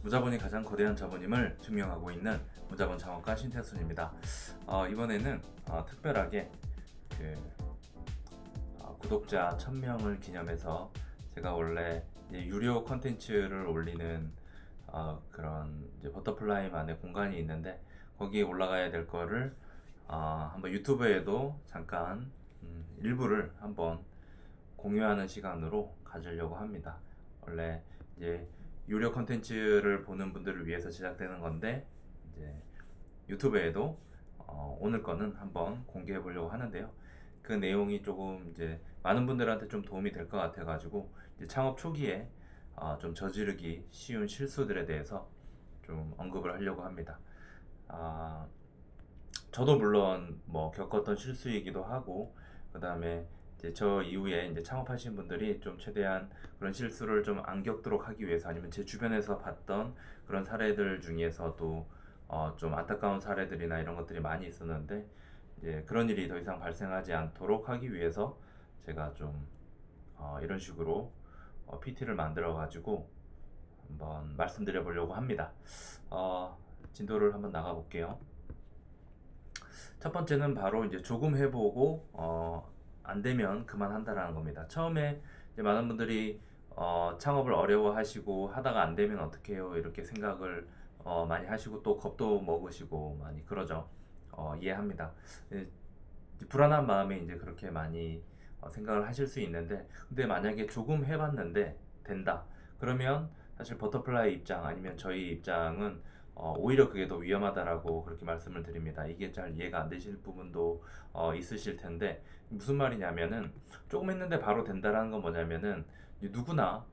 무자본이 가장 거대한 자본임을 증명하고 있는 무자본 창업가 신태순입니다. 이번에는 특별하게 구독자 1000명을 기념해서 제가 원래 유료 컨텐츠를 올리는 그런 버터플라이만의 공간이 있는데 거기에 올라가야 될 거를 한번 유튜브에도 잠깐 일부를 한번 공유하는 시간으로 가지려고 합니다. 원래 이제 유료 컨텐츠를 보는 분들을 위해서 제작되는 건데 이제 유튜브에도 오늘 거는 한번 공개해 보려고 하는데요. 그 내용이 조금 이제 많은 분들한테 좀 도움이 될 것 같아 가지고 창업 초기에 좀 저지르기 쉬운 실수들에 대해서 좀 언급을 하려고 합니다. 저도 물론 뭐 겪었던 실수이기도 하고, 그 다음에 이제 저 이후에 이제 창업하신 분들이 좀 최대한 그런 실수를 좀 안 겪도록 하기 위해서, 아니면 제 주변에서 봤던 그런 사례들 중에서도 좀 안타까운 사례들이나 이런 것들이 많이 있었는데, 이제 그런 일이 더 이상 발생하지 않도록 하기 위해서 제가 좀 이런 식으로 PT를 만들어 가지고 한번 말씀드려 보려고 합니다. 진도를 한번 나가 볼게요. 첫 번째는 바로 이제 조금 해보고 안 되면 그만한다라는 겁니다. 처음에 이제 많은 분들이 창업을 어려워하시고 하다가 안 되면 어떻게 해요? 이렇게 생각을 많이 하시고 또 겁도 먹으시고 많이 그러죠. 이해합니다. 예, 불안한 마음에 이제 그렇게 많이 생각을 하실 수 있는데, 근데 만약에 조금 해봤는데 된다. 그러면 사실 버터플라이 입장 아니면 저희 입장은 오히려 그게 더 위험하다라고 그렇게 말씀을 드립니다. 이게 잘 이해가 안 되실 부분도 있으실 텐데, 무슨 말이냐면은 조금 했는데 바로 된다라는 건 뭐냐면은 누구나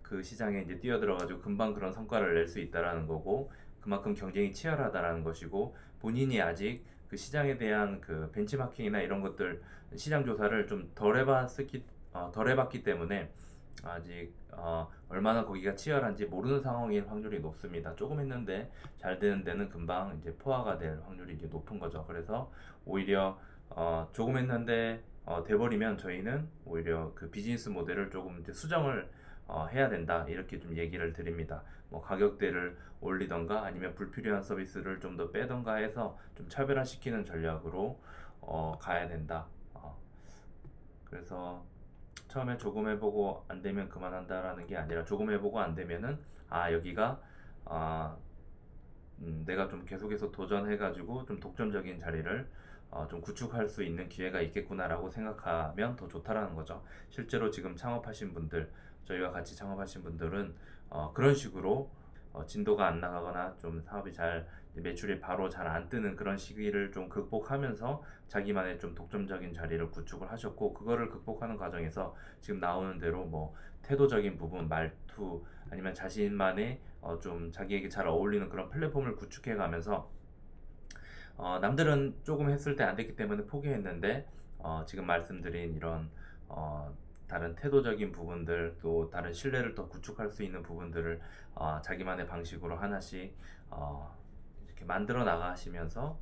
그 시장에 이제 뛰어들어가지고 금방 그런 성과를 낼 수 있다라는 거고, 그만큼 경쟁이 치열하다라는 것이고, 본인이 아직 그 시장에 대한 그 벤치마킹이나 이런 것들 시장 조사를 좀 덜 해봤기 때문에 아직 얼마나 거기가 치열한지 모르는 상황일 확률이 높습니다. 조금 했는데 잘 되는 데는 금방 이제 포화가 될 확률이 이제 높은 거죠. 그래서 오히려 조금 했는데 돼버리면 저희는 오히려 그 비즈니스 모델을 조금 이제 수정을 해야 된다, 이렇게 좀 얘기를 드립니다. 뭐 가격대를 올리던가 아니면 불필요한 서비스를 좀 더 빼던가 해서 좀 차별화시키는 전략으로 가야 된다. 그래서 처음에 조금 해보고 안 되면 그만한다라는 게 아니라, 조금 해보고 안 되면은 여기가 아, 내가 좀 계속해서 도전해가지고 좀 독점적인 자리를 좀 구축할 수 있는 기회가 있겠구나라고 생각하면 더 좋다라는 거죠. 실제로 지금 창업하신 분들, 저희와 같이 창업하신 분들은 그런 식으로 진도가 안 나가거나 좀 사업이 잘 매출이 바로 잘 안 뜨는 그런 시기를 좀 극복하면서 자기만의 좀 독점적인 자리를 구축을 하셨고, 그거를 극복하는 과정에서 지금 나오는 대로 뭐 태도적인 부분, 말투, 아니면 자신만의 좀 자기에게 잘 어울리는 그런 플랫폼을 구축해 가면서 남들은 조금 했을 때 안 됐기 때문에 포기했는데 지금 말씀드린 이런 다른 태도적인 부분들, 또 다른 신뢰를 더 구축할 수 있는 부분들을 자기만의 방식으로 하나씩 이렇게 만들어 나가시면서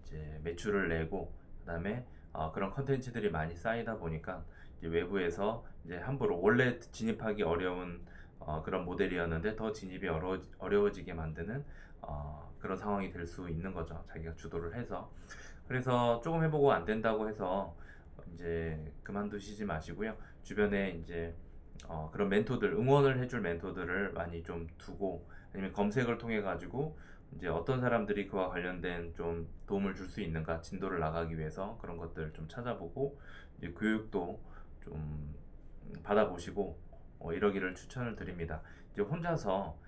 이제 매출을 내고, 그다음에 그런 컨텐츠들이 많이 쌓이다 보니까 이제 외부에서 이제 함부로 원래 진입하기 어려운 그런 모델이었는데 더 진입이 어려워지게 만드는 그런 상황이 될 수 있는 거죠. 자기가 주도를 해서. 그래서 조금 해보고 안 된다고 해서 이제 그만두시지 마시고요. 주변에 이제 그런 멘토들, 응원을 해줄 멘토들을 많이 좀 두고, 아니면 검색을 통해 가지고 이제 어떤 사람들이 그와 관련된 좀 도움을 줄 수 있는가, 진도를 나가기 위해서 그런 것들 좀 찾아보고 이제 교육도 좀 받아보시고 이러기를 추천을 드립니다. 이제 혼자서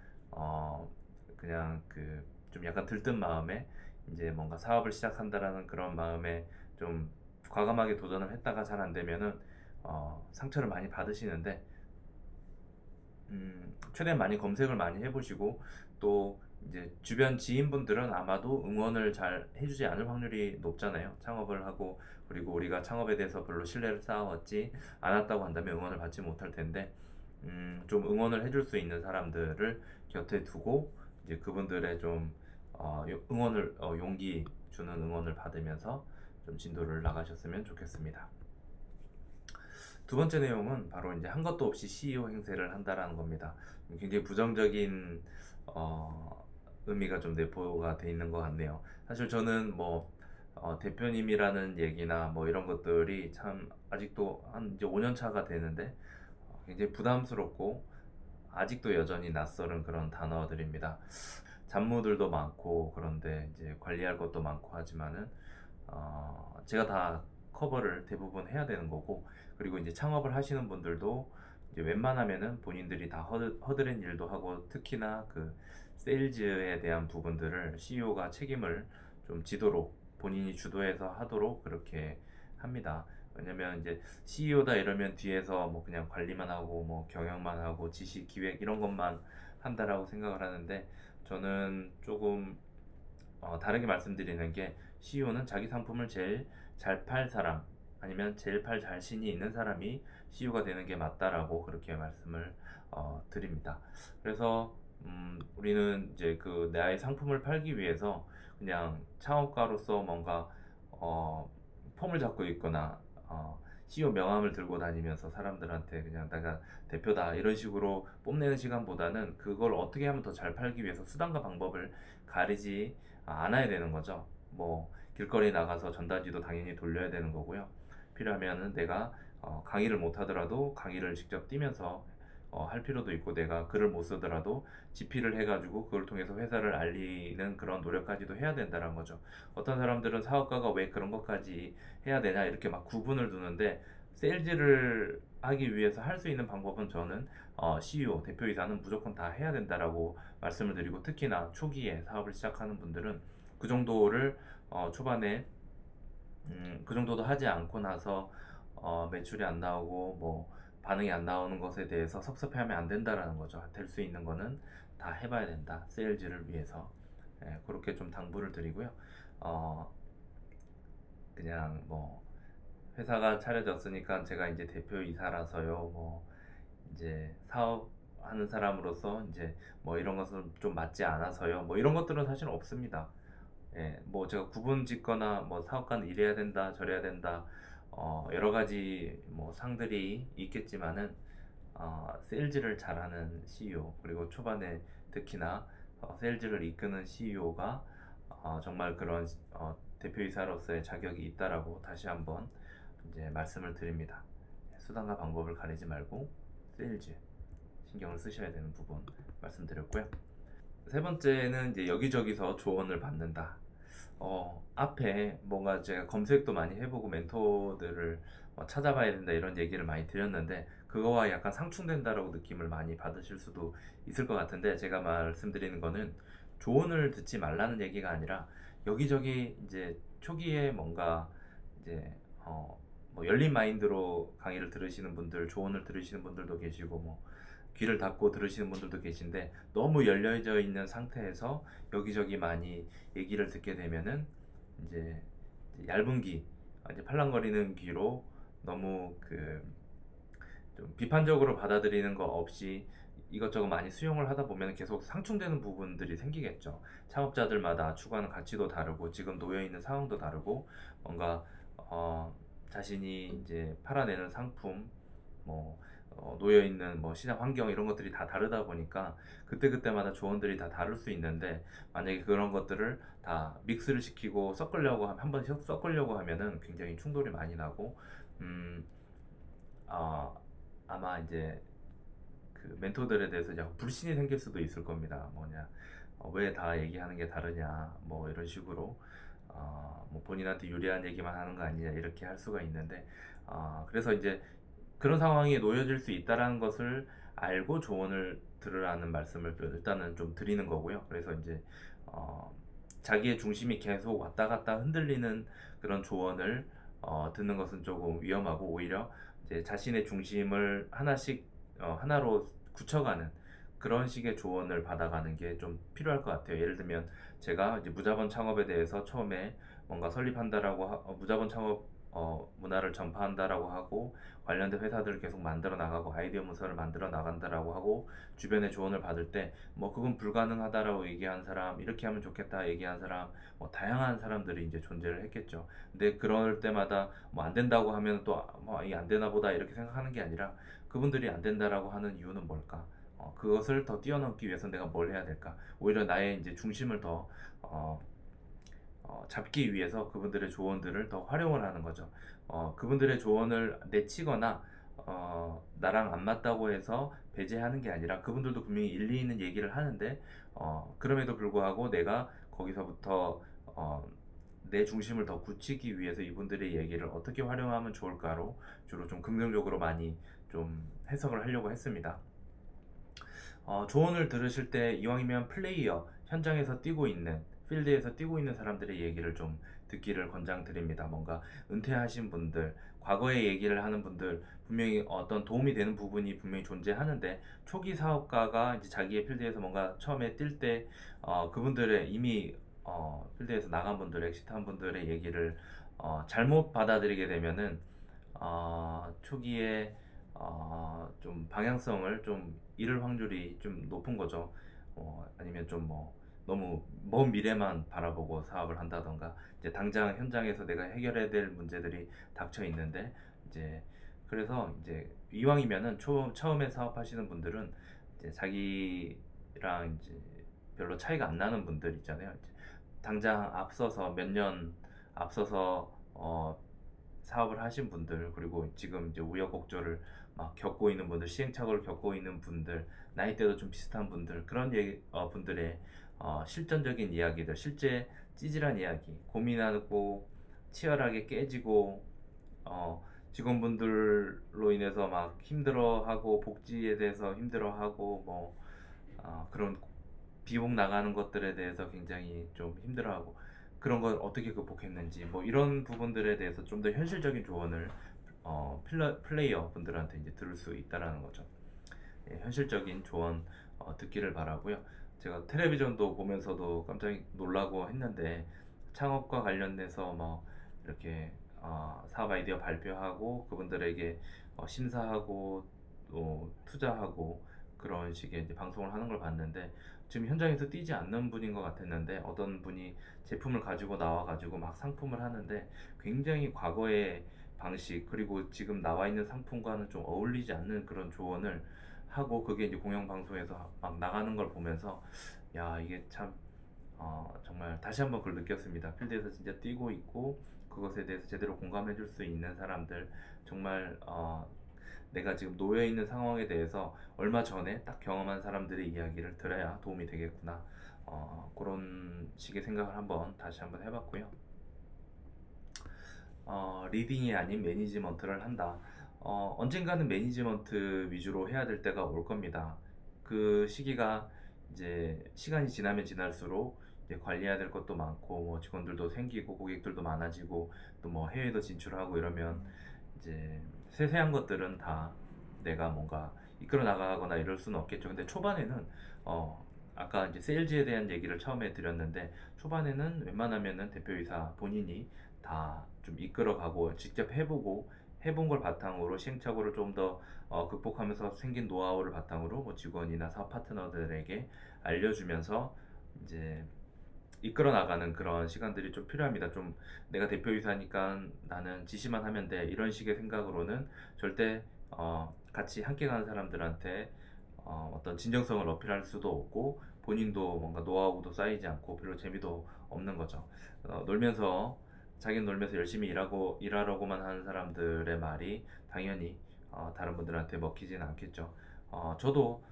그냥 그 좀 약간 들뜬 마음에 이제 뭔가 사업을 시작한다라는 그런 마음에 좀 과감하게 도전을 했다가 잘 안 되면은 상처를 많이 받으시는데, 최대한 많이 검색을 많이 해보시고, 또 이제 주변 지인분들은 아마도 응원을 잘 해주지 않을 확률이 높잖아요. 창업을 하고, 그리고 우리가 창업에 대해서 별로 신뢰를 쌓아왔지 않았다고 한다면 응원을 받지 못할 텐데, 좀 응원을 해줄 수 있는 사람들을 곁에 두고 이제 그분들의 좀 응원을 용기 주는 응원을 받으면서 좀 진도를 나가셨으면 좋겠습니다. 두 번째 내용은 바로 이제 한 것도 없이 CEO 행세를 한다라는 겁니다. 굉장히 부정적인 의미가 좀 내포가 돼 있는 것 같네요. 사실 저는 뭐 대표님이라는 얘기나 뭐 이런 것들이 참 아직도 한 이제 5년 차가 되는데 굉장히 부담스럽고 아직도 여전히 낯설은 그런 단어들입니다. 잡무들도 많고 그런데 이제 관리할 것도 많고 하지만은 제가 다 커버를 대부분 해야 되는 거고, 그리고 이제 창업을 하시는 분들도 이제 웬만하면은 본인들이 다 허드렛 일도 하고, 특히나 그 세일즈에 대한 부분들을 CEO가 책임을 좀 지도록 본인이 주도해서 하도록 그렇게 합니다. 왜냐면 이제 CEO다 이러면 뒤에서 뭐 그냥 관리만 하고 뭐 경영만 하고 지시 기획 이런 것만 한다라고 생각을 하는데, 저는 조금 다르게 말씀드리는 게, CEO는 자기 상품을 제일 잘 팔 사람, 아니면 제일 팔 자신이 있는 사람이 CEO가 되는 게 맞다라고 그렇게 말씀을 드립니다. 그래서 우리는 이제 그 나의 상품을 팔기 위해서 그냥 창업가로서 뭔가 폼을 잡고 있거나 CEO 명함을 들고 다니면서 사람들한테 그냥 내가 대표다 이런 식으로 뽐내는 시간보다는, 그걸 어떻게 하면 더 잘 팔기 위해서 수단과 방법을 가리지 않아야 되는 거죠. 뭐 길거리 나가서 전단지도 당연히 돌려야 되는 거고요. 필요하면은 내가 강의를 못 하더라도 강의를 직접 뛰면서 할 필요도 있고, 내가 글을 못 쓰더라도 집필을 해가지고 그걸 통해서 회사를 알리는 그런 노력까지도 해야 된다는 거죠. 어떤 사람들은 사업가가 왜 그런 것까지 해야 되냐 이렇게 막 구분을 두는데, 세일즈를 하기 위해서 할 수 있는 방법은 저는 CEO, 대표이사는 무조건 다 해야 된다라고 말씀을 드리고, 특히나 초기에 사업을 시작하는 분들은 그 정도를 초반에 그 정도도 하지 않고 나서 매출이 안 나오고 뭐 반응이 안 나오는 것에 대해서 섭섭해하면 안 된다라는 거죠. 될 수 있는 거는 다 해봐야 된다. 세일즈를 위해서. 예, 그렇게 좀 당부를 드리고요. 어, 그냥 뭐 회사가 차려졌으니까 제가 이제 대표이사라서요. 뭐 이제 사업하는 사람으로서 이제 뭐 이런 것은 좀 맞지 않아서요. 뭐 이런 것들은 사실 없습니다. 예, 뭐 제가 구분 짓거나 뭐 사업가는 이래야 된다, 저래야 된다, 여러 가지 뭐 상들이 있겠지만은, 세일즈를 잘하는 CEO, 그리고 초반에 특히나 세일즈를 이끄는 CEO가 정말 그런 대표이사로서의 자격이 있다라고 다시 한번 이제 말씀을 드립니다. 수단과 방법을 가리지 말고 세일즈 신경을 쓰셔야 되는 부분 말씀드렸고요. 세 번째는 이제 여기저기서 조언을 받는다. 앞에 뭔가 제가 검색도 많이 해보고 멘토들을 찾아봐야 된다 이런 얘기를 많이 드렸는데, 그거와 약간 상충된다라고 느낌을 많이 받으실 수도 있을 것 같은데, 제가 말씀드리는 거는 조언을 듣지 말라는 얘기가 아니라, 여기저기 이제 초기에 뭔가 이제 뭐 열린 마인드로 강의를 들으시는 분들, 조언을 들으시는 분들도 계시고, 뭐 귀를 닫고 들으시는 분들도 계신데, 너무 열려져 있는 상태에서 여기저기 많이 얘기를 듣게 되면은 이제 얇은 귀, 이제 팔랑거리는 귀로 너무 그 좀 비판적으로 받아들이는 거 없이 이것저것 많이 수용을 하다 보면 계속 상충되는 부분들이 생기겠죠. 창업자들마다 추구하는 가치도 다르고 지금 놓여 있는 상황도 다르고, 뭔가 자신이 이제 팔아내는 상품, 뭐 놓여 있는 뭐 시장 환경 이런 것들이 다 다르다 보니까 그때그때마다 조언들이 다 다를 수 있는데, 만약에 그런 것들을 다 믹스를 시키고 섞으려고 한 번씩 섞으려고 하면은 굉장히 충돌이 많이 나고, 음, 아, 아마 이제 그 멘토들에 대해서 약간 불신이 생길 수도 있을 겁니다. 뭐냐, 왜 다 얘기하는 게 다르냐, 뭐 이런 식으로 뭐 본인한테 유리한 얘기만 하는 거 아니냐 이렇게 할 수가 있는데, 그래서 이제 그런 상황에 놓여질 수 있다라는 것을 알고 조언을 들으라는 말씀을 일단은 좀 드리는 거고요. 그래서 이제 자기의 중심이 계속 왔다 갔다 흔들리는 그런 조언을 듣는 것은 조금 위험하고, 오히려 이제 자신의 중심을 하나씩 하나로 굳혀가는 그런 식의 조언을 받아가는 게 좀 필요할 것 같아요. 예를 들면 제가 이제 무자본 창업에 대해서 처음에 뭔가 설립한다라고 무자본 창업 문화를 전파한다라고 하고 관련된 회사들을 계속 만들어 나가고 아이디어 문서를 만들어 나간다라고 하고 주변의 조언을 받을 때 뭐 그건 불가능하다라고 얘기한 사람, 이렇게 하면 좋겠다 얘기한 사람, 뭐 다양한 사람들이 이제 존재를 했겠죠. 근데 그럴 때마다 뭐 안 된다고 하면 또 뭐 이게 안 되나 보다 이렇게 생각하는 게 아니라 그분들이 안 된다라고 하는 이유는 뭘까? 그것을 더 뛰어넘기 위해서 내가 뭘 해야 될까? 오히려 나의 이제 중심을 더 어, 잡기 위해서 그분들의 조언들을 더 활용을 하는 거죠. 그분들의 조언을 내치거나 나랑 안 맞다고 해서 배제하는 게 아니라 그분들도 분명히 일리 있는 얘기를 하는데 그럼에도 불구하고 내가 거기서부터 내 중심을 더 굳히기 위해서 이분들의 얘기를 어떻게 활용하면 좋을까로 주로 좀 긍정적으로 많이 좀 해석을 하려고 했습니다. 조언을 들으실 때 이왕이면 플레이어, 현장에서 뛰고 있는, 필드에서 뛰고 있는 사람들의 얘기를 좀 듣기를 권장드립니다. 뭔가 은퇴하신 분들, 과거의 얘기를 하는 분들, 분명히 어떤 도움이 되는 부분이 분명히 존재하는데, 초기 사업가가 이제 자기의 필드에서 뭔가 처음에 뛸 때, 그분들의 이미 필드에서 나간 분들, 엑시트한 분들의 얘기를 잘못 받아들이게 되면은, 초기에 좀 방향성을 좀 잃을 확률이 좀 높은 거죠. 아니면 좀 뭐 너무 먼 미래만 바라보고 사업을 한다던가 이제 당장 현장에서 내가 해결해야 될 문제들이 닥쳐 있는데 이제 그래서 이제 이왕이면은 처음에 사업하시는 분들은 이제 자기랑 이제 별로 차이가 안 나는 분들 있잖아요. 이제 당장 앞서서 몇 년 앞서서 사업을 하신 분들, 그리고 지금 이제 우여곡절을 막 겪고 있는 분들, 시행착오를 겪고 있는 분들, 나이대도 좀 비슷한 분들, 그런 분들의 실전적인 이야기들, 실제 찌질한 이야기, 고민하고 치열하게 깨지고 직원분들로 인해서 막 힘들어하고 복지에 대해서 힘들어하고 뭐 그런 비용 나가는 것들에 대해서 굉장히 좀 힘들어하고 그런 걸 어떻게 극복했는지 뭐 이런 부분들에 대해서 좀 더 현실적인 조언을 플레이어 분들한테 이제 들을 수 있다라는 거죠. 예, 현실적인 조언 듣기를 바라고요. 제가 텔레비전도 보면서도 깜짝 놀라고 했는데 창업과 관련돼서 뭐 이렇게 사업 아이디어 발표하고 그분들에게 심사하고 또 투자하고 그런 식의 이제 방송을 하는 걸 봤는데 지금 현장에서 뛰지 않는 분인 것 같았는데 어떤 분이 제품을 가지고 나와가지고 막 상품을 하는데 굉장히 과거의 방식 그리고 지금 나와 있는 상품과는 좀 어울리지 않는 그런 조언을 하고 그게 이제 공영방송에서 막 나가는 걸 보면서 야 이게 참 정말 다시 한번 그걸 느꼈습니다. 필드에서 진짜 뛰고 있고 그것에 대해서 제대로 공감해 줄 수 있는 사람들 정말 내가 지금 놓여 있는 상황에 대해서 얼마 전에 딱 경험한 사람들의 이야기를 들어야 도움이 되겠구나. 그런 식의 생각을 다시 한번 해봤고요. 리딩이 아닌 매니지먼트를 한다. 언젠가는 매니지먼트 위주로 해야 될 때가 올 겁니다. 그 시기가 이제 시간이 지나면 지날수록 이제 관리해야 될 것도 많고 뭐 직원들도 생기고 고객들도 많아지고 또 뭐 해외도 진출하고 이러면 이제 세세한 것들은 다 내가 뭔가 이끌어 나가거나 이럴 수는 없겠죠. 근데 초반에는 아까 이제 세일즈에 대한 얘기를 처음에 드렸는데 초반에는 웬만하면은 대표이사 본인이 다 좀 이끌어가고 직접 해보고 해본 걸 바탕으로 시행착오를 좀 더 극복하면서 생긴 노하우를 바탕으로 뭐 직원이나 사업 파트너들에게 알려주면서 이제 이끌어 나가는 그런 시간들이 좀 필요합니다. 좀 내가 대표이사니까 나는 지시만 하면 돼 이런 식의 생각으로는 절대 같이 함께 가는 사람들한테 어떤 진정성을 어필할 수도 없고 본인도 뭔가 노하우도 쌓이지 않고 별로 재미도 없는 거죠. 놀면서 자기는 놀면서 열심히 일하려고만 하는 사람들의 말이 당연히 다른 분들한테 먹히지는 않겠죠. 저도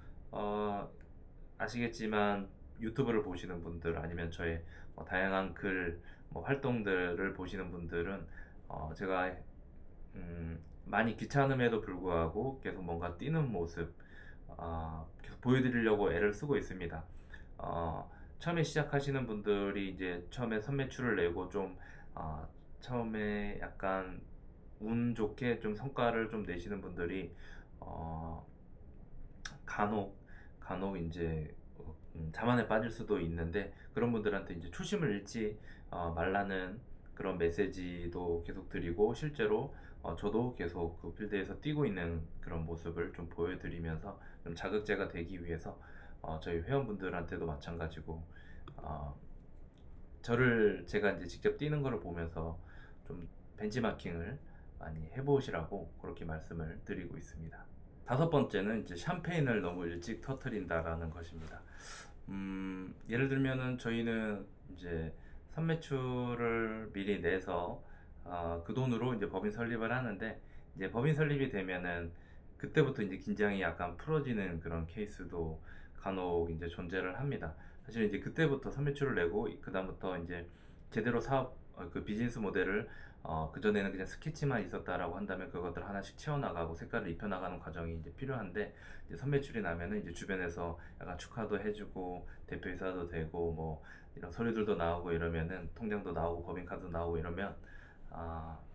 아시겠지만 유튜브를 보시는 분들 아니면 저의 다양한 뭐 활동들을 보시는 분들은 제가 많이 귀찮음에도 불구하고 계속 뭔가 뛰는 모습 계속 보여드리려고 애를 쓰고 있습니다. 처음에 시작하시는 분들이 이제 처음에 선매출을 내고 좀 처음에 약간 운 좋게 좀 성과를 좀 내시는 분들이 어, 간혹 이제 자만에 빠질 수도 있는데 그런 분들한테 이제 초심을 잃지 말라는 그런 메시지도 계속 드리고 실제로 저도 계속 그 필드에서 뛰고 있는 그런 모습을 좀 보여드리면서 좀 자극제가 되기 위해서 저희 회원분들한테도 마찬가지고 어, 저를 제가 이제 직접 뛰는 거를 보면서 좀 벤치마킹을 많이 해보시라고 그렇게 말씀을 드리고 있습니다. 다섯 번째는 이제 샴페인을 너무 일찍 터트린다라는 것입니다. 예를 들면은 저희는 이제 선매출을 미리 내서 그 돈으로 이제 법인 설립을 하는데 이제 법인 설립이 되면은 그때부터 이제 긴장이 약간 풀어지는 그런 케이스도 간혹 이제 존재를 합니다. 사실 이제 그때부터 선매출을 내고 그다음부터 이제 제대로 사업 그 비즈니스 모델을 그전에는 그냥 스케치만 있었다라고 한다면 그것들 하나씩 채워나가고 색깔을 입혀나가는 과정이 이제 필요한데 이제 선매출이 나면은 이제 주변에서 약간 축하도 해주고 대표이사도 되고 뭐 이런 서류들도 나오고 이러면은 통장도 나오고 법인카드도 나오고 이러면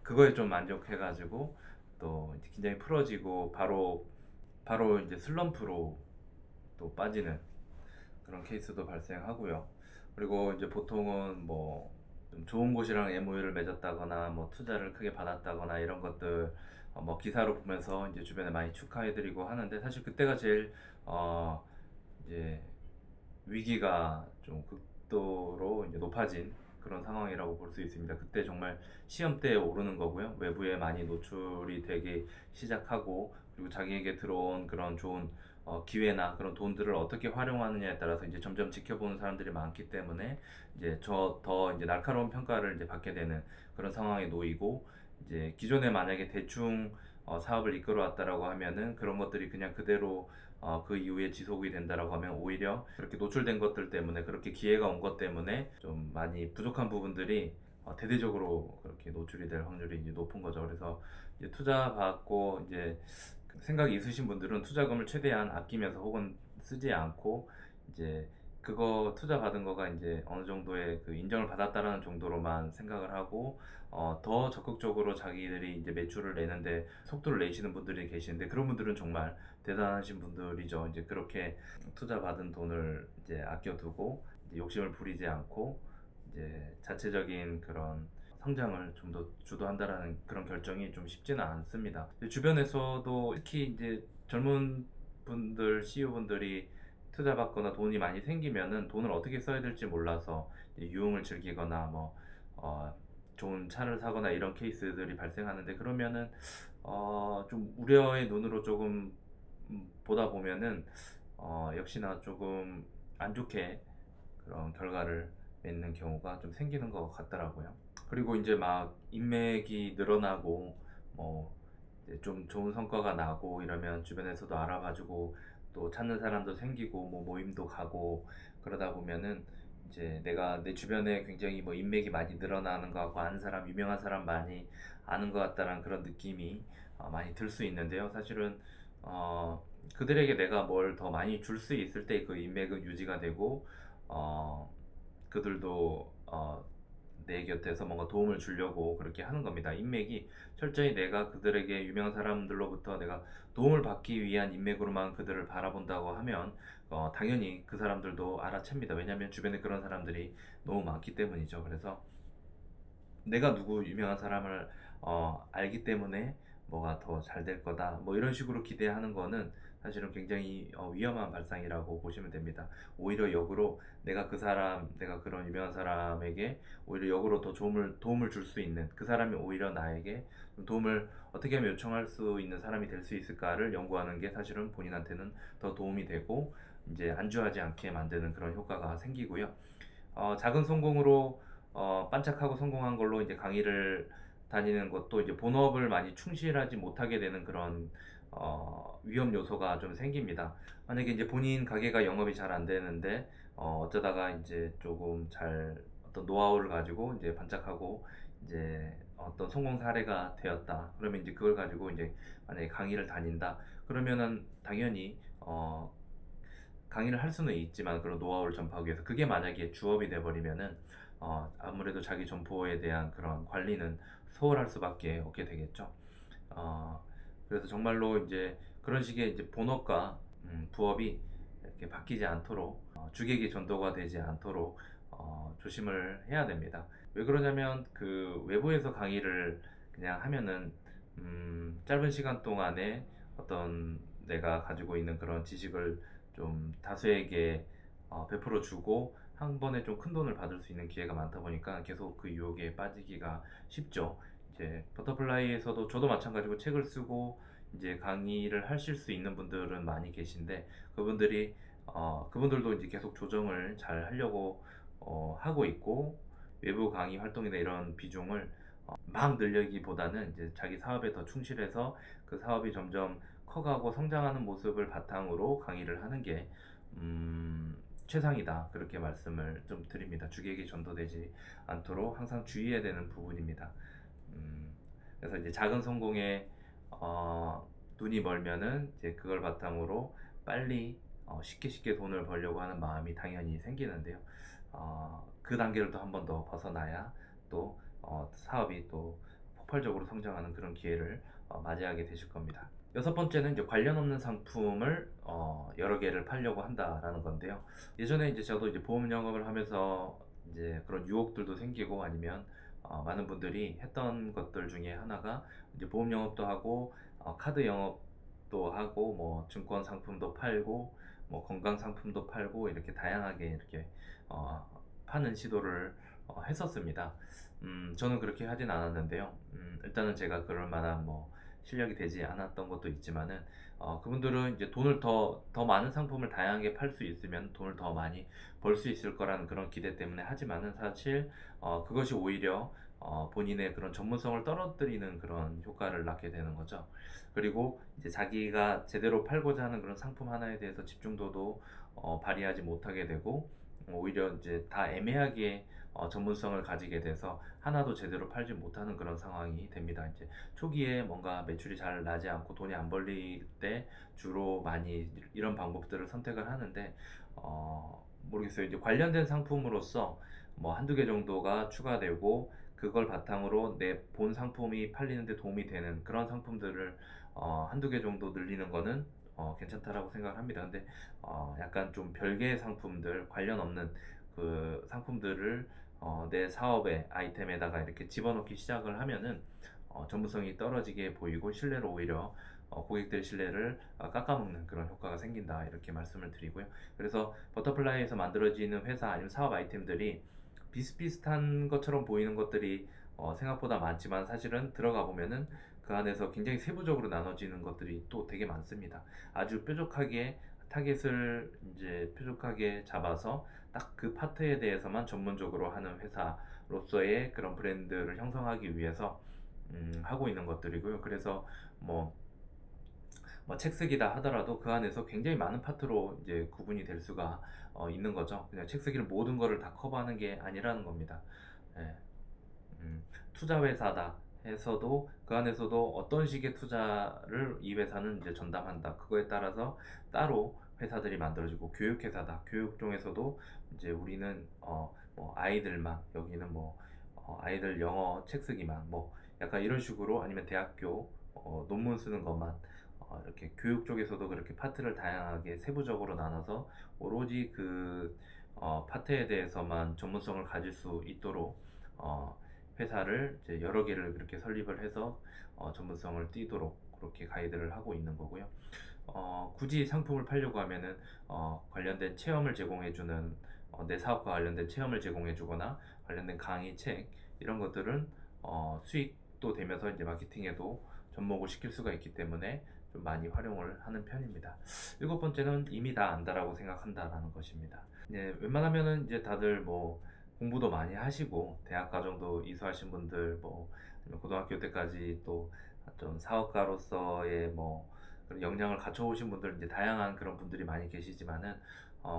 그거에 좀 만족해가지고 또 이제 긴장이 풀어지고 바로 이제 슬럼프로 또 빠지는 그런 케이스도 발생하고요. 그리고 이제 보통은 뭐 좀 좋은 곳이랑 MOU를 맺었다거나 뭐 투자를 크게 받았다거나 이런 것들 뭐 기사로 보면서 이제 주변에 많이 축하해드리고 하는데 사실 그때가 제일 어 이제 위기가 좀 극도로 이제 높아진 그런 상황이라고 볼 수 있습니다. 그때 정말 시험대에 오르는 거고요. 외부에 많이 노출이 되기 시작하고 그리고 자기에게 들어온 그런 좋은 기회나 그런 돈들을 어떻게 활용하느냐에 따라서 이제 점점 지켜보는 사람들이 많기 때문에 이제 저 더 이제 날카로운 평가를 이제 받게 되는 그런 상황에 놓이고 이제 기존에 만약에 대충 사업을 이끌어왔다라고 하면은 그런 것들이 그냥 그대로 그 이후에 지속이 된다라고 하면 오히려 그렇게 노출된 것들 때문에 그렇게 기회가 온 것 때문에 좀 많이 부족한 부분들이 대대적으로 그렇게 노출이 될 확률이 이제 높은 거죠. 그래서 이제 투자 받고 이제 생각이 있으신 분들은 투자금을 최대한 아끼면서 혹은 쓰지 않고 이제 그거 투자 받은 거가 이제 어느 정도의 그 인정을 받았다라는 정도로만 생각을 하고 더 적극적으로 자기들이 이제 매출을 내는데 속도를 내시는 분들이 계시는데 그런 분들은 정말 대단하신 분들이죠. 이제 그렇게 투자 받은 돈을 이제 아껴두고 이제 욕심을 부리지 않고 이제 자체적인 그런 성장을 좀 더 주도한다라는 그런 결정이 좀 쉽지는 않습니다. 주변에서도 특히 이제 젊은 분들, CEO 분들이 투자 받거나 돈이 많이 생기면은 돈을 어떻게 써야 될지 몰라서 유흥을 즐기거나 뭐 어, 좋은 차를 사거나 이런 케이스들이 발생하는데 그러면은 좀 우려의 눈으로 조금 보다 보면은 역시나 조금 안 좋게 그런 결과를 맺는 경우가 좀 생기는 것 같더라고요. 그리고 이제 막 인맥이 늘어나고 뭐 이제 좀 좋은 성과가 나고 이러면 주변에서도 알아봐주고 또 찾는 사람도 생기고 뭐 모임도 가고 그러다 보면은 이제 내가 내 주변에 굉장히 뭐 인맥이 많이 늘어나는 것 같고 아는 사람 유명한 사람 많이 아는 것 같다는 그런 느낌이 많이 들 수 있는데요. 사실은 그들에게 내가 뭘 더 많이 줄 수 있을 때 그 인맥은 유지가 되고 어, 그들도 내 곁에서 뭔가 도움을 주려고 그렇게 하는 겁니다. 인맥이 철저히 내가 그들에게 유명한 사람들로부터 내가 도움을 받기 위한 인맥으로만 그들을 바라본다고 하면 당연히 그 사람들도 알아챕니다. 왜냐하면 주변에 그런 사람들이 너무 많기 때문이죠. 그래서 내가 누구 유명한 사람을 알기 때문에 뭐가 더 잘 될 거다 뭐 이런 식으로 기대하는 거는 사실은 굉장히 위험한 발상이라고 보시면 됩니다. 오히려 역으로 내가 그 사람 내가 그런 유명한 사람에게 오히려 역으로 더 도움을 줄 수 있는 그 사람이 오히려 나에게 도움을 어떻게 하면 요청할 수 있는 사람이 될 수 있을까를 연구하는 게 사실은 본인한테는 더 도움이 되고 이제 안주하지 않게 만드는 그런 효과가 생기고요. 작은 성공으로 반짝하고 성공한 걸로 이제 강의를 다니는 것도 이제 본업을 많이 충실하지 못하게 되는 그런 위험 요소가 좀 생깁니다. 만약에 이제 본인 가게가 영업이 잘 안 되는데 어쩌다가 이제 조금 잘 어떤 노하우를 가지고 이제 반짝하고 이제 어떤 성공 사례가 되었다. 그러면 이제 그걸 가지고 이제 만약에 강의를 다닌다. 그러면은 당연히 강의를 할 수는 있지만 그런 노하우를 전파하기 위해서 그게 만약에 주업이 돼버리면은 아무래도 자기 점포에 대한 그런 관리는 소홀할 수밖에 없게 되겠죠. 어, 그래서 정말로 이제 그런 식의 이제 본업과 부업이 이렇게 바뀌지 않도록 주객이 전도가 되지 않도록 조심을 해야 됩니다. 왜 그러냐면 그 외부에서 강의를 그냥 하면은 짧은 시간 동안에 어떤 내가 가지고 있는 그런 지식을 좀 다수에게 베풀어 주고 한 번에 좀 큰 돈을 받을 수 있는 기회가 많다 보니까 계속 그 유혹에 빠지기가 쉽죠. 이제 버터플라이에서도 저도 마찬가지고 책을 쓰고 이제 강의를 하실 수 있는 분들은 많이 계신데 그분들도 이제 계속 조정을 잘 하려고 하고 있고 외부 강의 활동이나 이런 비중을 막 늘리기보다는 이제 자기 사업에 더 충실해서 그 사업이 점점 커가고 성장하는 모습을 바탕으로 강의를 하는 게 최상이다. 그렇게 말씀을 좀 드립니다. 주객이 전도되지 않도록 항상 주의해야 되는 부분입니다. 음, 그래서 이제 작은 성공에 눈이 멀면은 이제 그걸 바탕으로 빨리 쉽게 돈을 벌려고 하는 마음이 당연히 생기는데요. 그 단계를 또 한 번 더 벗어나야 또 사업이 또 폭발적으로 성장하는 그런 기회를 맞이하게 되실 겁니다. 여섯 번째는 이제 관련 없는 상품을 여러 개를 팔려고 한다라는 건데요. 예전에 이제 저도 이제 보험 영업을 하면서 이제 그런 유혹들도 생기고 아니면 많은 분들이 했던 것들 중에 하나가 이제 보험 영업도 하고 카드 영업도 하고 뭐 증권 상품도 팔고 뭐 건강 상품도 팔고 이렇게 다양하게 이렇게 파는 시도를 했었습니다. 저는 그렇게 하진 않았는데요. 일단은 제가 그럴 만한 뭐 실력이 되지 않았던 것도 있지만은 그분들은 이제 돈을 더 많은 상품을 다양하게 팔 수 있으면 돈을 더 많이 벌 수 있을 거라는 그런 기대 때문에 하지만은 사실 그것이 오히려 본인의 그런 전문성을 떨어뜨리는 그런 효과를 낳게 되는 거죠. 그리고 이제 자기가 제대로 팔고자 하는 그런 상품 하나에 대해서 집중도도 발휘하지 못하게 되고 오히려 이제 다 애매하게 전문성을 가지게 돼서 하나도 제대로 팔지 못하는 그런 상황이 됩니다. 이제 초기에 뭔가 매출이 잘 나지 않고 돈이 안 벌릴 때 주로 많이 이런 방법들을 선택을 하는데 모르겠어요. 이제 관련된 상품으로서 뭐 한두 개 정도가 추가되고 그걸 바탕으로 내 본 상품이 팔리는데 도움이 되는 그런 상품들을 한두 개 정도 늘리는 거는 괜찮다라고 생각을 합니다. 근데 약간 좀 별개의 상품들, 관련 없는 그 상품들을 내 사업의 아이템에다가 이렇게 집어넣기 시작을 하면은 전문성이 떨어지게 보이고 신뢰를 오히려 고객들의 신뢰를 깎아먹는 그런 효과가 생긴다 이렇게 말씀을 드리고요. 그래서 버터플라이에서 만들어지는 회사 아니면 사업 아이템들이 비슷비슷한 것처럼 보이는 것들이 생각보다 많지만 사실은 들어가 보면은 그 안에서 굉장히 세부적으로 나눠지는 것들이 또 되게 많습니다. 아주 뾰족하게 타겟을 이제 뾰족하게 잡아서 딱 그 파트에 대해서만 전문적으로 하는 회사로서의 그런 브랜드를 형성하기 위해서 하고 있는 것들이고요. 그래서 뭐 책쓰기다 하더라도 그 안에서 굉장히 많은 파트로 이제 구분이 될 수가 있는 거죠. 그냥 책쓰기를 모든 거를 다 커버하는 게 아니라는 겁니다. 예. 투자 회사다 해서도 그 안에서도 어떤 식의 투자를 이 회사는 이제 전담한다. 그거에 따라서 따로 회사들이 만들어지고 교육 회사다. 교육 중에서도 이제 우리는 뭐 아이들만 여기는 뭐 아이들 영어 책 쓰기만 뭐 약간 이런 식으로 아니면 대학교 논문 쓰는 것만 이렇게 교육 쪽에서도 그렇게 파트를 다양하게 세부적으로 나눠서 오로지 그 파트에 대해서만 전문성을 가질 수 있도록 어, 회사를 이제 여러 개를 그렇게 설립을 해서 전문성을 띠도록 그렇게 가이드를 하고 있는 거고요. 굳이 상품을 팔려고 하면은 관련된 체험을 제공해주는 내 사업과 관련된 체험을 제공해주거나 관련된 강의 책 이런 것들은 수익도 되면서 이제 마케팅에도 접목을 시킬 수가 있기 때문에 좀 많이 활용을 하는 편입니다. 일곱 번째는 이미 다 안다라고 생각한다라는 것입니다. 네, 웬만하면은 이제 다들 뭐 공부도 많이 하시고 대학 과정도 이수하신 분들 뭐 아니면 고등학교 때까지 또 좀 사업가로서의 뭐 그런 역량을 갖춰오신 분들 이제 다양한 그런 분들이 많이 계시지만은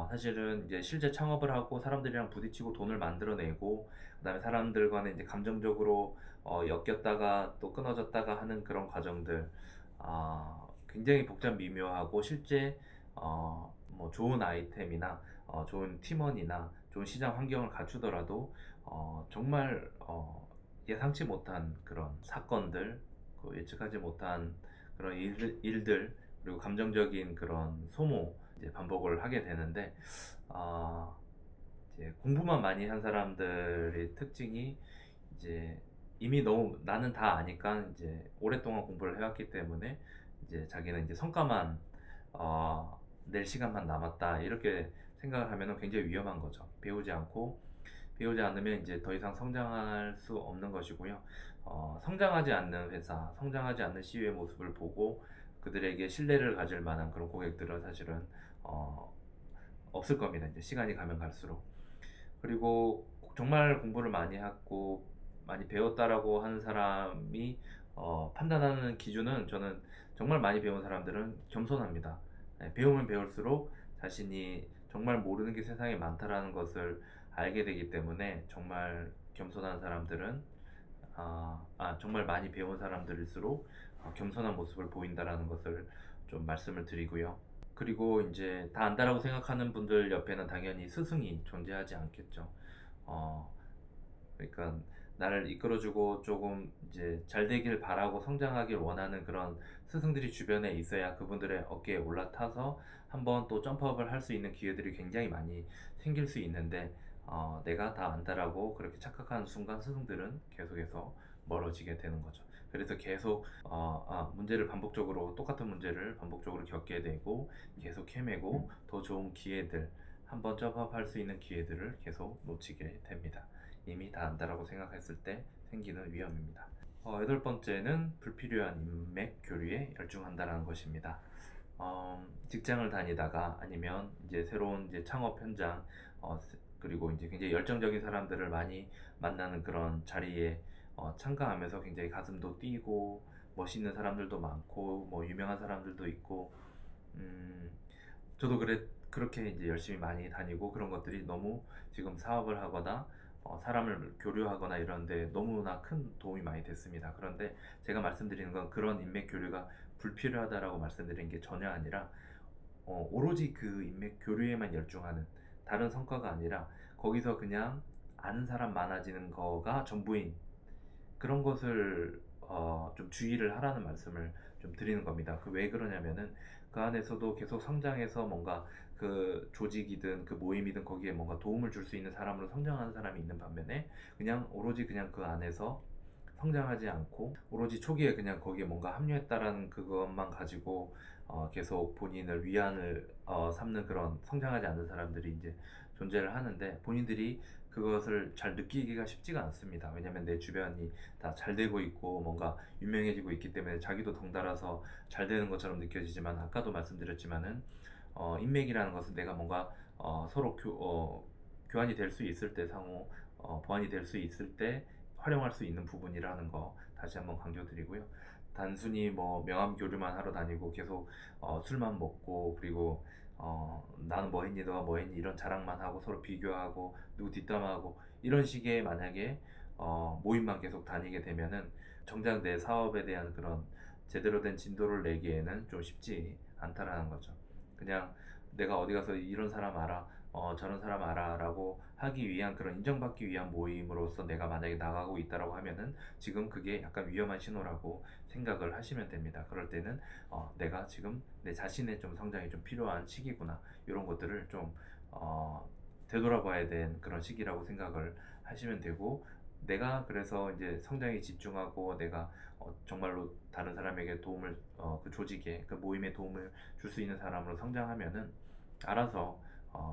사실은 이제 실제 창업을 하고 사람들이랑 부딪히고 돈을 만들어내고 그다음에 사람들 간에 이제 감정적으로 엮였다가 또 끊어졌다가 하는 그런 과정들 굉장히 복잡 미묘하고 실제 뭐 좋은 아이템이나 좋은 팀원이나 좋은 시장 환경을 갖추더라도 정말 예상치 못한 그런 사건들, 그 예측하지 못한 그런 일들 그리고 감정적인 그런 소모 이제 반복을 하게 되는데 아, 이제 공부만 많이 한 사람들의 특징이 이제 이미 너무 나는 다 아니까 이제 오랫동안 공부를 해왔기 때문에 이제 자기는 이제 성과만 낼 시간만 남았다 이렇게 생각을 하면은 굉장히 위험한 거죠. 배우지 않으면 이제 더 이상 성장할 수 없는 것이고요. 성장하지 않는 회사, 성장하지 않는 CEO의 모습을 보고 그들에게 신뢰를 가질 만한 그런 고객들은 사실은 어, 없을 겁니다. 이제 시간이 가면 갈수록. 그리고 정말 공부를 많이 했고 많이 배웠다라고 하는 사람이 판단하는 기준은 저는 정말 많이 배운 사람들은 겸손합니다. 네, 배우면 배울수록 자신이 정말 모르는 게 세상에 많다라는 것을 알게 되기 때문에 정말 겸손한 사람들은 정말 많이 배운 사람들일수록 겸손한 모습을 보인다라는 것을 좀 말씀을 드리고요. 그리고 이제 다 안다라고 생각하는 분들 옆에는 당연히 스승이 존재하지 않겠죠. 어, 그러니까 나를 이끌어주고 조금 이제 잘 되길 바라고 성장하길 원하는 그런 스승들이 주변에 있어야 그분들의 어깨에 올라타서 한번 또 점프업을 할 수 있는 기회들이 굉장히 많이 생길 수 있는데 내가 다 안다라고 그렇게 착각하는 순간 스승들은 계속해서 멀어지게 되는 거죠. 그래서 계속 문제를 반복적으로 똑같은 문제를 반복적으로 겪게 되고 계속 헤매고 더 좋은 기회들 한번 점프업할 수 있는 기회들을 계속 놓치게 됩니다. 이미 다 안다라고 생각했을 때 생기는 위험입니다. 여덟 번째는 불필요한 인맥 교류에 열중한다는 것입니다. 직장을 다니다가 아니면 이제 새로운 이제 창업 현장 그리고 이제 굉장히 열정적인 사람들을 많이 만나는 그런 자리에 참가하면서 굉장히 가슴도 뛰고 멋있는 사람들도 많고 뭐 유명한 사람들도 있고 음, 저도 그렇게 이제 열심히 많이 다니고 그런 것들이 너무 지금 사업을 하거나 사람을 교류하거나 이런데 너무나 큰 도움이 많이 됐습니다. 그런데 제가 말씀드리는 건 그런 인맥 교류가 불필요하다라고 말씀드린 게 전혀 아니라 오로지 그 인맥 교류에만 열중하는 다른 성과가 아니라 거기서 그냥 아는 사람 많아지는 거가 전부인 그런 것을 좀 주의를 하라는 말씀을 좀 드리는 겁니다. 그 왜 그러냐면은 그 안에서도 계속 성장해서 뭔가 그 조직이든 그 모임이든 거기에 뭔가 도움을 줄 수 있는 사람으로 성장하는 사람이 있는 반면에 그냥 오로지 그냥 그 안에서 성장하지 않고 오로지 초기에 그냥 거기에 뭔가 합류했다라는 그것만 가지고 계속 본인을 위안을 삼는 그런 성장하지 않는 사람들이 이제 존재를 하는데 본인들이 그것을 잘 느끼기가 쉽지가 않습니다. 왜냐하면 내 주변이 다 잘 되고 있고 뭔가 유명해지고 있기 때문에 자기도 덩달아서 잘 되는 것처럼 느껴지지만 아까도 말씀드렸지만은 인맥이라는 것은 내가 뭔가 서로 교환이 될 수 있을 때 상호 보완이 될 수 있을 때 활용할 수 있는 부분이라는 거 다시 한번 강조드리고요. 단순히 뭐 명함 교류만 하러 다니고 계속 술만 먹고 그리고 나는 뭐 했니 너가 뭐 했니 이런 자랑만 하고 서로 비교하고 누구 뒷담화하고 이런 식의 만약에 모임만 계속 다니게 되면은 정작 내 사업에 대한 그런 제대로 된 진도를 내기에는 좀 쉽지 않다라는 거죠. 그냥 내가 어디 가서 이런 사람 알아, 저런 사람 알아라고 하기 위한 그런 인정받기 위한 모임으로서 내가 만약에 나가고 있다라고 하면은 지금 그게 약간 위험한 신호라고 생각을 하시면 됩니다. 그럴 때는 내가 지금 내 자신의 좀 성장이 좀 필요한 시기구나 이런 것들을 좀 되돌아봐야 된 그런 시기라고 생각을 하시면 되고 내가 그래서 이제 성장에 집중하고 내가 정말로 다른 사람에게 도움을 그 조직에 그 모임에 도움을 줄 수 있는 사람으로 성장하면은 알아서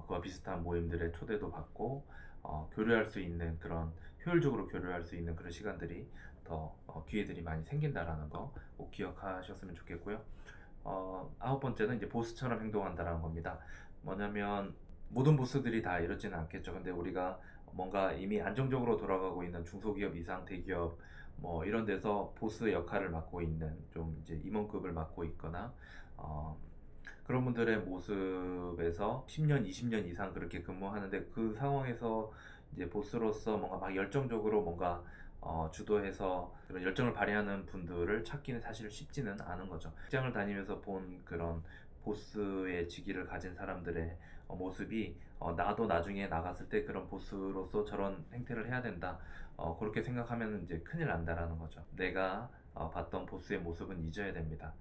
그와 비슷한 모임들의 초대도 받고 교류할 수 있는 그런 효율적으로 교류할 수 있는 그런 시간들이 더 기회들이 많이 생긴다라는 거 꼭 기억하셨으면 좋겠고요. 아홉 번째는 이제 보스처럼 행동한다라는 겁니다. 뭐냐면 모든 보스들이 다 이렇지는 않겠죠. 근데 우리가 뭔가 이미 안정적으로 돌아가고 있는 중소기업 이상 대기업 뭐 이런 데서 보스 역할을 맡고 있는 좀 이제 임원급을 맡고 있거나 어, 그런 분들의 모습에서 10년, 20년 이상 그렇게 근무하는데 그 상황에서 이제 보스로서 뭔가 막 열정적으로 뭔가 주도해서 그런 열정을 발휘하는 분들을 찾기는 사실 쉽지는 않은 거죠. 직장을 다니면서 본 그런 보스의 직위를 가진 사람들의 모습이 나도 나중에 나갔을 때 그런 보스로서 저런 행태를 해야 된다. 그렇게 생각하면 이제 큰일 난다라는 거죠. 내가 봤던 보스의 모습은 잊어야 됩니다.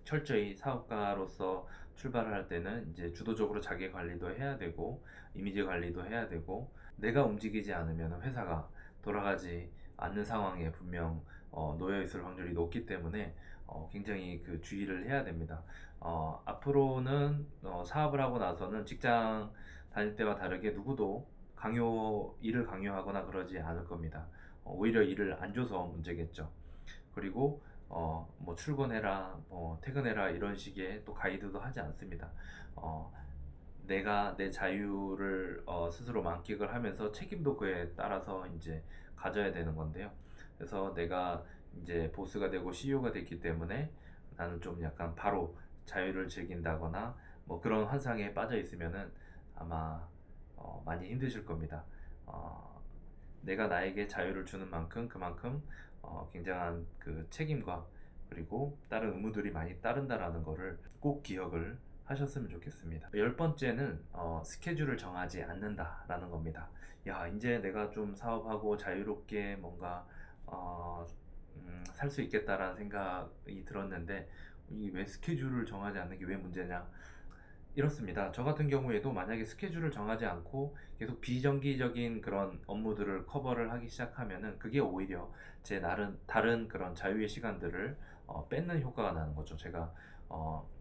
철저히 사업가로서 출발을 할 때는 이제 주도적으로 자기 관리도 해야 되고 이미지 관리도 해야 되고 내가 움직이지 않으면 회사가 돌아가지 않는 상황에 분명 놓여 있을 확률이 높기 때문에 굉장히 그 주의를 해야 됩니다. 앞으로는 사업을 하고 나서는 직장 다닐 때와 다르게 누구도 일을 강요하거나 그러지 않을 겁니다. 오히려 일을 안 줘서 문제겠죠. 그리고 뭐 출근해라, 뭐 퇴근해라 이런 식의 또 가이드도 하지 않습니다. 어, 내가 내 자유를 스스로 만끽을 하면서 책임도 그에 따라서 이제 가져야 되는 건데요. 그래서 내가 이제 보스가 되고 CEO가 됐기 때문에 나는 좀 약간 바로 자유를 즐긴다거나 뭐 그런 환상에 빠져 있으면은 아마 많이 힘드실 겁니다. 어, 내가 나에게 자유를 주는 만큼 그만큼 굉장한 그 책임과 그리고 다른 의무들이 많이 따른다라는 거를 꼭 기억을 하셨으면 좋겠습니다. 열 번째는 스케줄을 정하지 않는다라는 겁니다. 야, 이제 내가 좀 사업하고 자유롭게 뭔가 살 수 있겠다라는 생각이 들었는데 이 왜 스케줄을 정하지 않는 게 왜 문제냐? 이렇습니다. 저 같은 경우에도 만약에 스케줄을 정하지 않고 계속 비정기적인 그런 업무들을 커버를 하기 시작하면은 그게 오히려 제 다른 그런 자유의 시간들을 뺏는 효과가 나는 거죠. 제가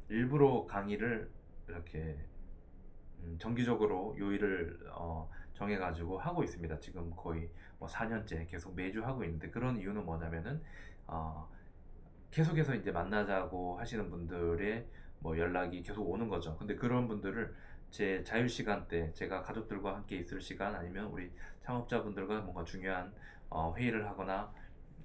일부러 강의를 이렇게 정기적으로 요일을 정해가지고 하고 있습니다. 지금 거의 뭐 4년째 계속 매주 하고 있는데 그런 이유는 뭐냐면은 어, 계속해서 이제 만나자고 하시는 분들의 뭐 연락이 계속 오는 거죠. 근데 그런 분들을 제 자유 시간 때 제가 가족들과 함께 있을 시간 아니면 우리 창업자분들과 뭔가 중요한 회의를 하거나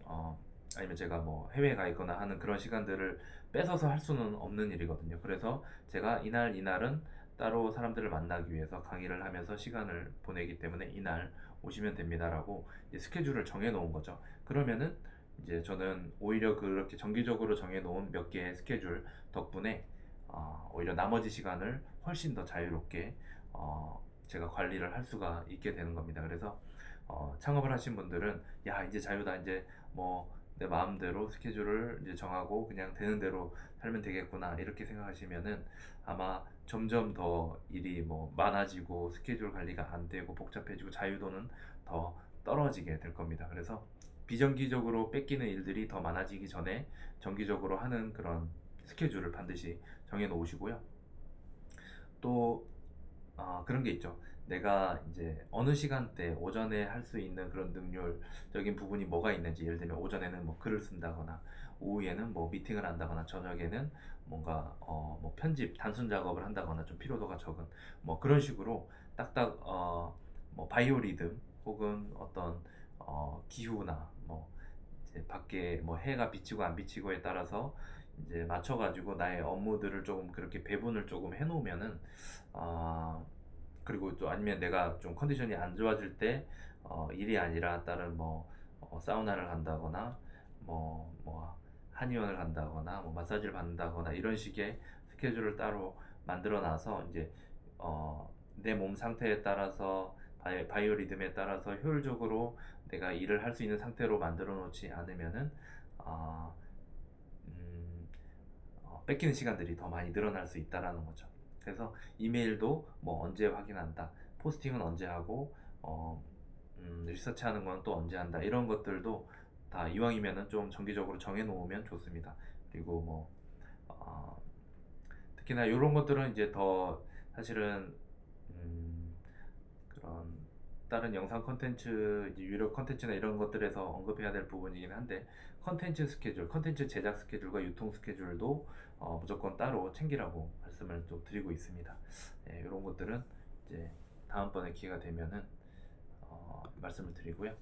어, 아니면 제가 뭐 해외에 가 있거나 하는 그런 시간들을 뺏어서 할 수는 없는 일이거든요. 그래서 제가 이날은 따로 사람들을 만나기 위해서 강의를 하면서 시간을 보내기 때문에 이날 오시면 됩니다라고 이제 스케줄을 정해 놓은 거죠. 그러면은 이제 저는 오히려 그렇게 정기적으로 정해 놓은 몇 개의 스케줄 덕분에 오히려 나머지 시간을 훨씬 더 자유롭게 제가 관리를 할 수가 있게 되는 겁니다. 그래서 창업을 하신 분들은 야 이제 자유다 이제 뭐 내 마음대로 스케줄을 이제 정하고 그냥 되는 대로 살면 되겠구나 이렇게 생각하시면은 아마 점점 더 일이 뭐 많아지고 스케줄 관리가 안 되고 복잡해지고 자유도는 더 떨어지게 될 겁니다. 그래서 비정기적으로 뺏기는 일들이 더 많아지기 전에 정기적으로 하는 그런 스케줄을 반드시 정해 놓으시고요. 또 그런 게 있죠. 내가 이제 어느 시간대 오전에 할 수 있는 그런 능률적인 부분이 뭐가 있는지 예를 들면 오전에는 뭐 글을 쓴다거나 오후에는 뭐 미팅을 한다거나 저녁에는 뭔가 뭐 편집 단순 작업을 한다거나 좀 피로도가 적은 뭐 그런 식으로 딱딱 뭐 바이오리듬 혹은 어떤 기후나 뭐 이제 밖에 뭐 해가 비치고 안 비치고에 따라서 이제 맞춰가지고 나의 업무들을 조금 그렇게 배분을 조금 해놓으면은 아 그리고 또 아니면 내가 좀 컨디션이 안 좋아질 때 일이 아니라 다른 뭐 사우나를 간다거나 뭐 한의원을 간다거나 뭐 마사지를 받는다거나 이런 식의 스케줄을 따로 만들어 놔서 이제 내 몸 상태에 따라서 바이오 리듬에 따라서 효율적으로 내가 일을 할 수 있는 상태로 만들어 놓지 않으면은 어, 음, 뺏기는 시간들이 더 많이 늘어날 수 있다라는 거죠. 그래서 이메일도 뭐 언제 확인한다, 포스팅은 언제 하고, 리서치하는 건 또 언제 한다 이런 것들도 다 이왕이면은 좀 정기적으로 정해 놓으면 좋습니다. 그리고 뭐 어, 특히나 이런 것들은 이제 더 사실은 그런 다른 영상 컨텐츠, 유료 컨텐츠나 이런 것들에서 언급해야 될 부분이긴 한데 컨텐츠 스케줄, 컨텐츠 제작 스케줄과 유통 스케줄도 무조건 따로 챙기라고 말씀을 좀 드리고 있습니다. 네, 이런 것들은 이제 다음번에 기회가 되면은 말씀을 드리고요.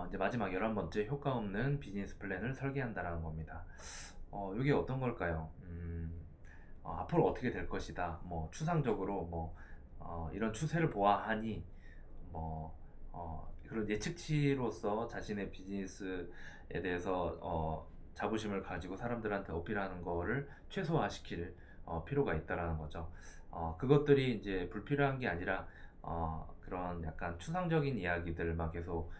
이제 마지막 11번째 효과 없는 비즈니스 플랜을 설계한다라는 겁니다. 이게 어떤 걸까요? 앞으로 어떻게 될 것이다. 뭐 추상적으로 뭐 이런 추세를 보아하니 뭐 그런 예측치로서 자신의 비즈니스에 대해서 자부심을 가지고 사람들한테 어필하는 거를 최소화시킬 필요가 있다라는 거죠. 그것들이 이제 불필요한 게 아니라 그런 약간 추상적인 이야기들만 계속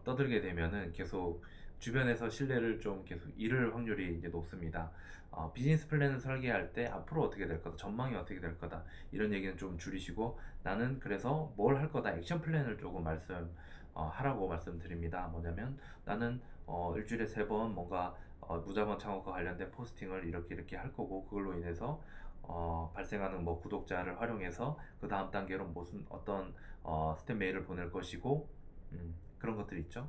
떠들게 되면은 계속 주변에서 신뢰를 좀 계속 잃을 확률이 이제 높습니다. 비즈니스 플랜을 설계할 때 앞으로 어떻게 될 거다, 전망이 어떻게 될 거다, 이런 얘기는 좀 줄이시고, 나는 그래서 뭘 할 거다, 액션 플랜을 조금 하라고 말씀드립니다. 뭐냐면 나는 일주일에 3번 뭔가 무자본 창업과 관련된 포스팅을 이렇게 할 거고, 그걸로 인해서 발생하는 뭐 구독자를 활용해서 그 다음 단계로 무슨 어떤 스텝 메일을 보낼 것이고, 그런 것들 있죠.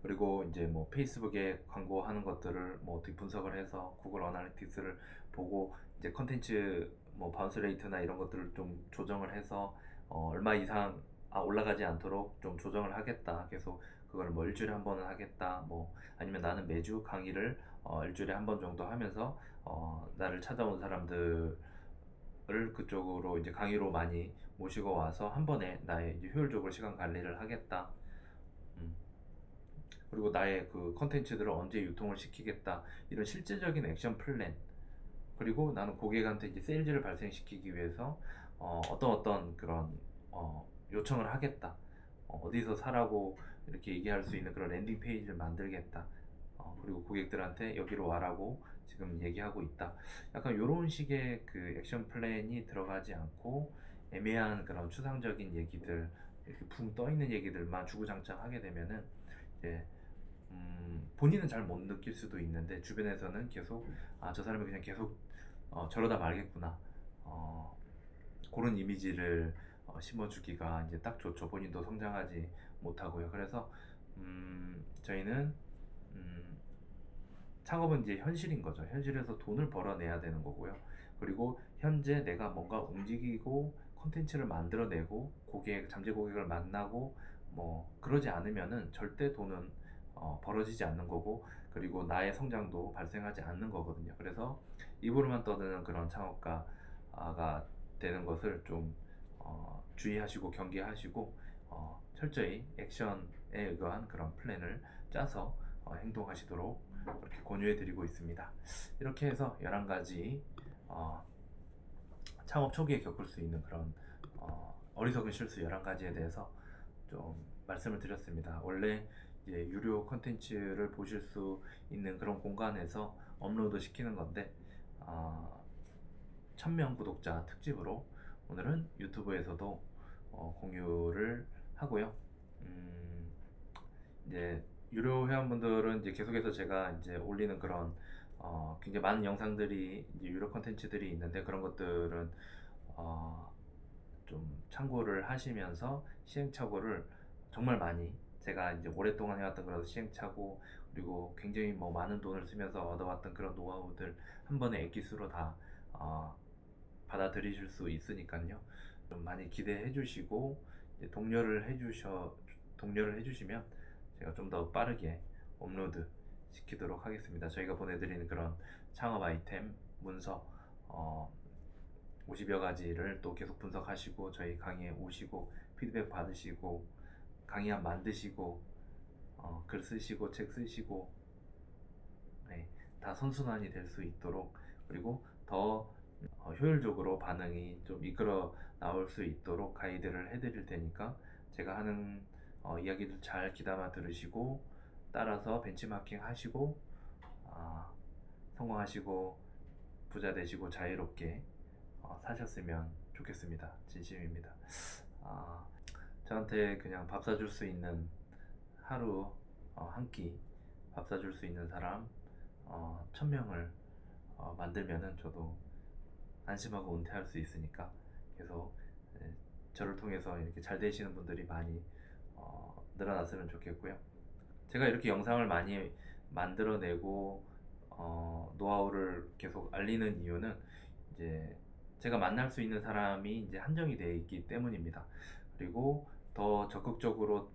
그리고 이제 뭐 페이스북에 광고하는 것들을 뭐 어떻게 분석을 해서 구글 어나리틱스를 보고, 이제 컨텐츠 뭐 바운스 레이트나 이런 것들을 좀 조정을 해서 얼마 이상 올라가지 않도록 좀 조정을 하겠다. 계속 그걸 뭐 일주일에 한 번은 하겠다. 뭐 아니면 나는 매주 강의를 일주일에 한 번 정도 하면서 나를 찾아온 사람들을 그쪽으로 이제 강의로 많이 모시고 와서 한 번에 나의 이제 효율적으로 시간 관리를 하겠다. 음. 그리고 나의 그 컨텐츠들을 언제 유통을 시키겠다, 이런 실질적인 액션 플랜. 그리고 나는 고객한테 이제 세일즈를 발생시키기 위해서 어떤 그런 요청을 하겠다, 어디서 사라고 이렇게 얘기할 수 있는 그런 랜딩 페이지를 만들겠다, 그리고 고객들한테 여기로 와라고 지금 얘기하고 있다. 약간 이런 식의 그 액션 플랜이 들어가지 않고 애매한 그런 추상적인 얘기들, 이렇게 붕 떠 있는 얘기들만 주구장창 하게 되면은 이제 본인은 잘 못 느낄 수도 있는데 주변에서는 계속 저 사람이 그냥 계속 저러다 말겠구나, 어, 그런 이미지를 심어주기가 이제 딱 좋죠. 본인도 성장하지 못하고요. 그래서 저희는 창업은 이제 현실인 거죠. 현실에서 돈을 벌어내야 되는 거고요. 그리고 현재 내가 뭔가 움직이고 콘텐츠를 만들어내고 잠재 고객을 만나고 뭐 그러지 않으면은 절대 돈은 벌어지지 않는 거고, 그리고 나의 성장도 발생하지 않는 거거든요. 그래서 입으로만 떠드는 그런 창업가가 되는 것을 좀 주의하시고 경계하시고, 철저히 액션에 의한 그런 플랜을 짜서 행동하시도록 그렇게 권유해 드리고 있습니다. 이렇게 해서 11가지 창업 초기에 겪을 수 있는 그런 어리석은 실수 11가지에 대해서 좀 말씀을 드렸습니다. 원래 이제 유료 컨텐츠를 보실 수 있는 그런 공간에서 업로드 시키는 건데 1000명 구독자 특집으로 오늘은 유튜브에서도 공유를 하고요. 이제 유료 회원분들은 이제 계속해서 제가 이제 올리는 그런 굉장히 많은 영상들이 이제 유료 컨텐츠들이 있는데, 그런 것들은 좀 참고를 하시면서 시행착오를 정말 많이, 제가 이제 오랫동안 해왔던 그런 시행착오, 그리고 굉장히 뭐 많은 돈을 쓰면서 얻어왔던 그런 노하우들 한 번에 엑기스로 다 받아들이실 수 있으니까요. 좀 많이 기대해 주시고 독려를 해주시면 제가 좀 더 빠르게 업로드 시키도록 하겠습니다. 저희가 보내드리는 그런 창업 아이템, 문서 50여 가지를 또 계속 분석하시고 저희 강의에 오시고 피드백 받으시고 강의안 만드시고 글 쓰시고 책 쓰시고, 네, 다 선순환이 될 수 있도록, 그리고 더 효율적으로 반응이 좀 이끌어 나올 수 있도록 가이드를 해드릴 테니까 제가 하는 이야기들 잘 귀담아 들으시고 따라서 벤치마킹 하시고 성공하시고 부자 되시고 자유롭게 사셨으면 좋겠습니다. 진심입니다. 저한테 그냥 밥 사줄 수 있는 하루 한 끼 밥 사줄 수 있는 사람 1000명을 만들면은 저도 안심하고 은퇴할 수 있으니까 계속 저를 통해서 이렇게 잘 되시는 분들이 많이 늘어났으면 좋겠고요. 제가 이렇게 영상을 많이 만들어내고 노하우를 계속 알리는 이유는 이제 제가 만날 수 있는 사람이 이제 한정이 되어 있기 때문입니다. 그리고 더 적극적으로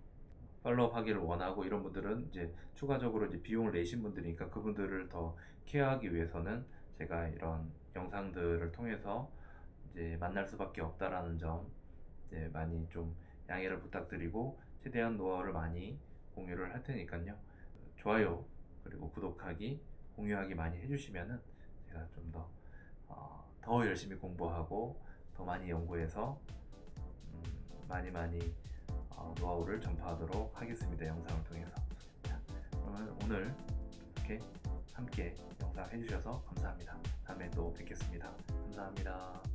팔로업 하기를 원하고 이런 분들은 이제 추가적으로 이제 비용을 내신 분들이니까 그분들을 더 케어하기 위해서는 제가 이런 영상들을 통해서 이제 만날 수밖에 없다라는 점 이제 많이 좀 양해를 부탁드리고, 최대한 노하우를 많이 공유를 할 테니까요. 좋아요 그리고 구독하기, 공유하기 많이 해주시면은 제가 좀 더 열심히 공부하고 더 많이 연구해서 많이 노하우를 전파하도록 하겠습니다. 영상을 통해서. 자, 오늘 이렇게 함께 영상 해주셔서 감사합니다. 다음에 또 뵙겠습니다. 감사합니다.